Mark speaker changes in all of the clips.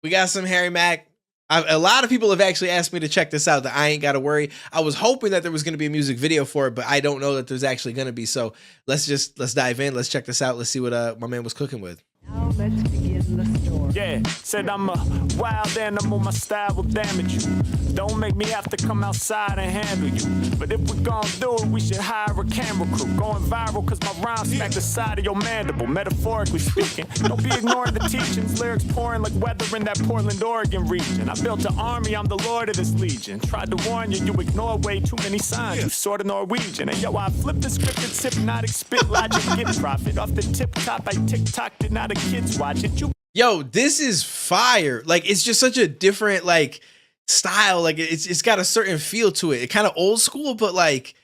Speaker 1: We got some Harry Mack. A lot of people have actually asked me to check this out, that I ain't gotta worry. I was hoping that there was gonna be a music video for it, but I don't know that there's actually gonna be. So let's dive in. Let's check this out. Let's see what my man was cooking with.
Speaker 2: Now let's begin the story.
Speaker 3: Yeah, said I'm a wild animal, my style will damage you. Don't make me have to come outside and handle you. But if we're gonna do it, we should hire a camera crew. Going viral cause my rhymes smack the side of your mandible, metaphorically speaking. Don't be ignoring the teachings, lyrics pouring like weather in that Portland, Oregon region. I built an army, I'm the lord of this legion. Tried to warn you, you ignore way too many signs. You sort of Norwegian. And yo, I flipped the script, it's hypnotic, spit logic, get profit. Off the tip top, I TikTok, did not a kids watch it.
Speaker 1: Yo, this is fire. Like, it's just such a different like style. Like, it's got a certain feel to it. It kind of old school, but like,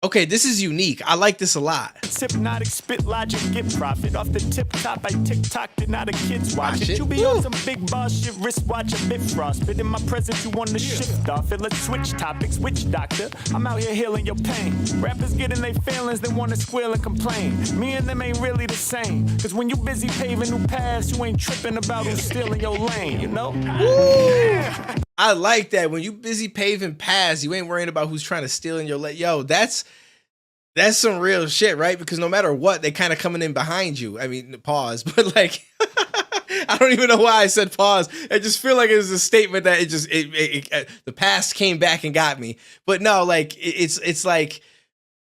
Speaker 1: okay, this is unique. I like this a lot.
Speaker 3: It's hypnotic, spit logic, get profit. Off the tip top, I TikTok, did not a kids watch it. You be on some big boss shit, wristwatch a bit frost. But in my presence, you want to shift off it. Let's switch topics, which doctor? I'm out here healing your pain. Rappers getting their feelings, they want to squeal and complain. Me and them ain't really the same. Cause when you busy paving new paths, you ain't tripping about who's stealing your lane, you know?
Speaker 1: I like that. When you busy paving paths, you ain't worrying about who's trying to steal in your lane. Yo, that's some real shit, right? Because no matter what, they kind of coming in behind you. I mean, pause, but like, I don't even know why I said pause. I just feel like it was a statement that the past came back and got me. But no, like it's like,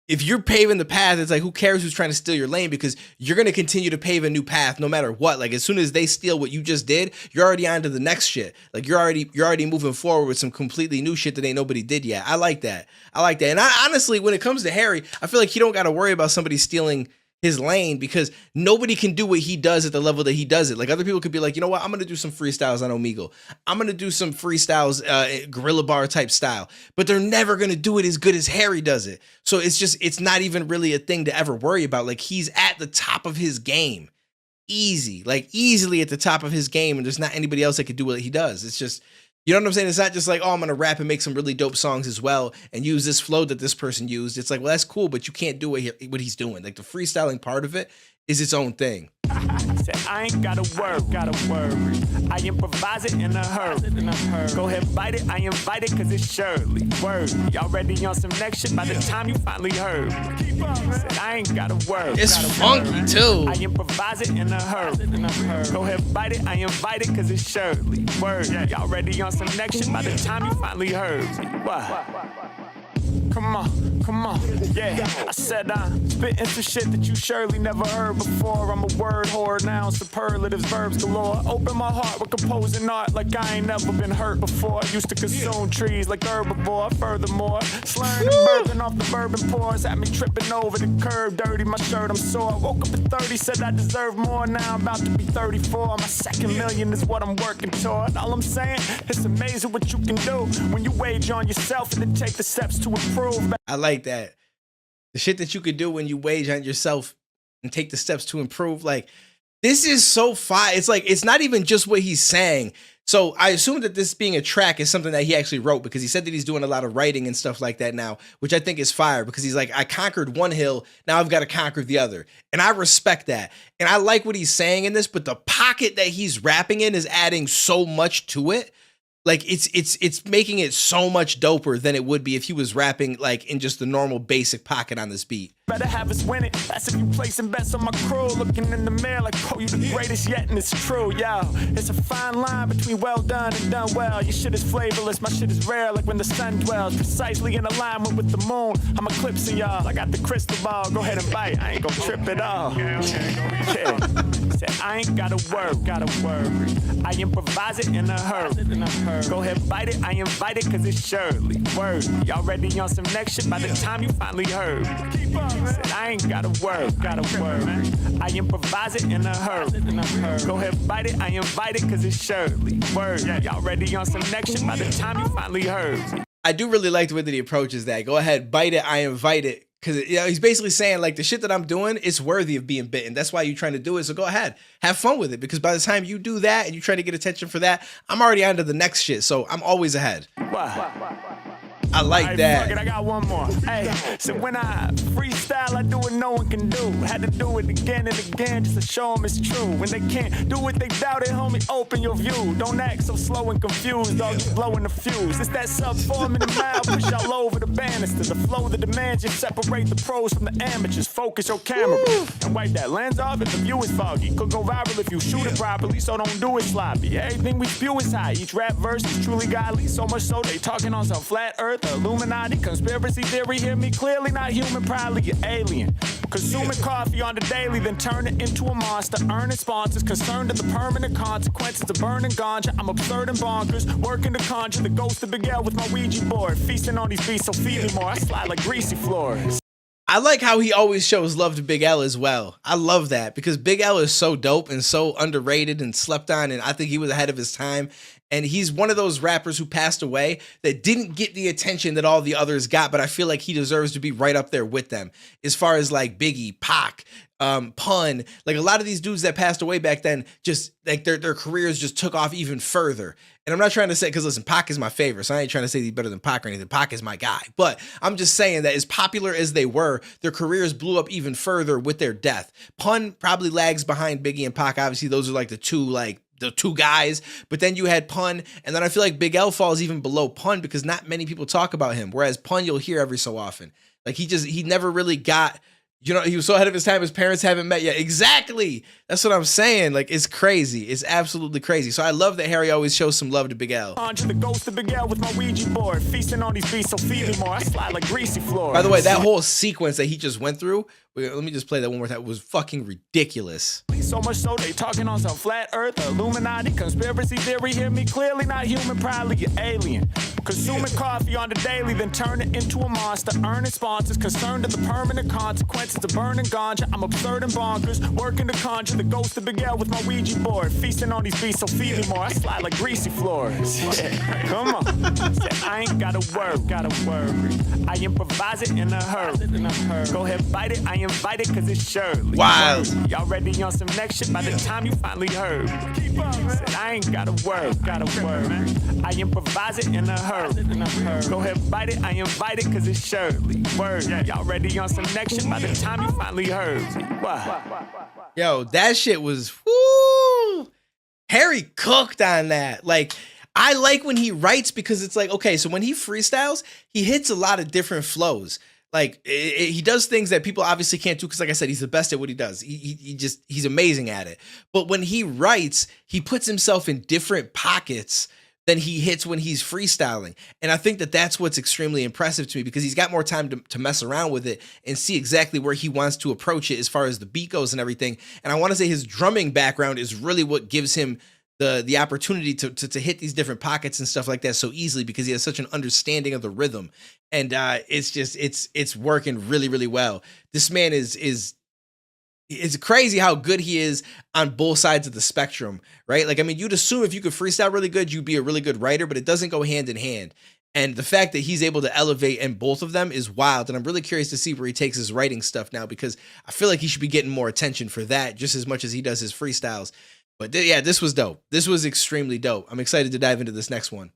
Speaker 1: if you're paving the path, it's like, who cares who's trying to steal your lane? Because you're going to continue to pave a new path no matter what. Like, as soon as they steal what you just did, you're already on to the next shit. Like, you're already moving forward with some completely new shit that ain't nobody did yet. I like that. And I honestly, when it comes to Harry, I feel like he don't got to worry about somebody stealing his lane, because nobody can do what he does at the level that he does it. Like, other people could be like, you know what, I'm gonna do some freestyles on Omegle, I'm gonna do some freestyles Gorilla Bar type style, but they're never gonna do it as good as Harry does it. So it's not even really a thing to ever worry about. Like, he's at the top of his game, easily at the top of his game, and there's not anybody else that could do what he does. It's just, you know what I'm saying? It's not just like, oh, I'm going to rap and make some really dope songs as well and use this flow that this person used. It's like, well, that's cool, but you can't do what he's doing. Like, the freestyling part of it is its own thing.
Speaker 3: Said I ain't gotta worry. I improvise it in a hurry. Go ahead, bite it, I invite it cause it's Shirley. Word, y'all ready on some next shit by the time you finally heard. Said I ain't gotta worry.
Speaker 1: It's funky too.
Speaker 3: I improvise it in a hurry. Go ahead, bite it, I invite it cause it's Shirley. Word, y'all ready on some next shit by the time you finally heard. What? Come on, yeah. I said I'm spitting some shit that you surely never heard before. I'm a word whore now, superlatives, verbs galore. Open my heart with composing art like I ain't never been hurt before. I used to consume trees like herbivore. Furthermore, slurring the bourbon off the bourbon pours. Had me tripping over the curb, dirty my shirt, I'm sore. Woke up at 30, said I deserve more. Now I'm about to be 34. My second million is what I'm working toward. All I'm saying, it's amazing what you can do when you wage on yourself and then take the steps to improve.
Speaker 1: I like that. The shit that you could do when you wage on yourself and take the steps to improve. Like, this is so fire. It's like, it's not even just what he's saying. So I assume that this being a track is something that he actually wrote, because he said that he's doing a lot of writing and stuff like that now, which I think is fire, because he's like, I conquered one hill, now I've got to conquer the other. And I respect that. And I like what he's saying in this, but the pocket that he's rapping in is adding so much to it. Like, it's making it so much doper than it would be if he was rapping like in just the normal basic pocket on this beat.
Speaker 3: Better have us win it. That's if you placing bets on my crew. Looking in the mirror like, oh, you the greatest yet, and it's true, yo. It's a fine line between well done and done well. Your shit is flavorless, my shit is rare, like when the sun dwells precisely in alignment with the moon. I'm eclipsing y'all. I got the crystal ball. Go ahead and bite. I ain't gonna trip at all. Yeah. Said I ain't gotta worry. I improvise it in a hurry. Go ahead, bite it. I invite it cause it's Shirley. Word, y'all ready on some next shit by the time you finally heard. Said I ain't gotta worry. I improvise it in a hurry. Go ahead, bite it, I invite it cause it's Shirley. Word, y'all ready on some next shit by the time you finally heard.
Speaker 1: I do really like the way that he approaches that. Go ahead, bite it, I invite it. Because, you know, he's basically saying, like, the shit that I'm doing, it's worthy of being bitten. That's why you're trying to do it. So go ahead, have fun with it. Because by the time you do that and you try to get attention for that, I'm already on to the next shit. So I'm always ahead. I like
Speaker 3: Alright,
Speaker 1: that.
Speaker 3: fuck it, I got one more. Hey, so when I freestyle, I do what no one can do. Had to do it again and again just to show them it's true. When they can't do what they doubt it, homie, open your view. Don't act so slow and confused, dog, you blowing the fuse. It's that sub 4 minute mile, push all over the banister. The flow that demands you separate the pros from the amateurs. Focus your camera and wipe that lens off if the view is foggy. Could go viral if you shoot it properly, so don't do it sloppy. Everything we spew is high, each rap verse is truly godly. So much so they talking on some flat earth, Illuminati, conspiracy theory. Hear me clearly, not human, probably you're alien. Consuming coffee on the daily, then turn it into a monster. Earning sponsors, concerned with the permanent consequences of burning ganja. I'm absurd and bonkers, working to conjure the ghost of Big L with my Ouija board. Feasting on these beats, so feed me more. I slide like greasy floors.
Speaker 1: I like how he always shows love to Big L as well. I love that because Big L is so dope and so underrated and slept on, and I think he was ahead of his time. And he's one of those rappers who passed away that didn't get the attention that all the others got, but I feel like he deserves to be right up there with them. As far as like Biggie, Pac, Pun, like a lot of these dudes that passed away back then, just like their careers just took off even further. And I'm not trying to say, because listen, Pac is my favorite, so I ain't trying to say he's better than Pac or anything. Pac is my guy. But I'm just saying that as popular as they were, their careers blew up even further with their death. Pun probably lags behind Biggie and Pac. Obviously, those are like the two guys, but then you had Pun, and then I feel like Big L falls even below Pun because not many people talk about him, whereas Pun you'll hear every so often. Like he never really got, you know, he was so ahead of his time, his parents haven't met yet. Exactly. That's what I'm saying. Like, it's crazy. It's absolutely crazy. So I love that Harry always shows some love to Big L.
Speaker 3: Conjure the ghost of Big L with my Ouija board. Feasting on these beats, so feed me more. I slide like greasy floors.
Speaker 1: By the way, that whole sequence that he just went through, let me just play that one more time. It was fucking ridiculous.
Speaker 3: So much so they talking on some flat earth, Illuminati, conspiracy theory. Hear me clearly, not human, probably you're alien. Consuming coffee on the daily, then turn it into a monster. Earning sponsors, concerned with the permanent consequences of burning ganja. I'm absurd and bonkers, working to conjure the ghost of Big L with my Ouija board. Feasting on these beats, so feed me more. I slide like greasy floors. Yeah, come on. Said I ain't gotta worry. I improvise it in a hurry. Go ahead, bite it. I invite it cause it's Shirley.
Speaker 1: Wild.
Speaker 3: Y'all ready on some next shit by the time you finally heard. Keep up, man. Said I ain't gotta worry. I improvise it in a hurry. Go ahead, bite it. I invite it cause it's Shirley. Word. Y'all ready on some next shit by the time you finally heard. What?
Speaker 1: Yo, that shit was, woo! Harry cooked on that. Like, I like when he writes because it's like, okay, so when he freestyles, he hits a lot of different flows. Like he does things that people obviously can't do because, like I said, he's the best at what he does. He's amazing at it. But when he writes, he puts himself in different pockets than he hits when he's freestyling. And I think that that's what's extremely impressive to me because he's got more time to mess around with it and see exactly where he wants to approach it as far as the beat goes and everything. And I want to say his drumming background is really what gives him the opportunity to hit these different pockets and stuff like that so easily because he has such an understanding of the rhythm. And it's working really, really well. This man is it's crazy how good he is on both sides of the spectrum, right? Like, I mean, you'd assume if you could freestyle really good, you'd be a really good writer, but it doesn't go hand in hand. And the fact that he's able to elevate in both of them is wild. And I'm really curious to see where he takes his writing stuff now because I feel like he should be getting more attention for that just as much as he does his freestyles. But yeah, this was dope. This was extremely dope. I'm excited to dive into this next one.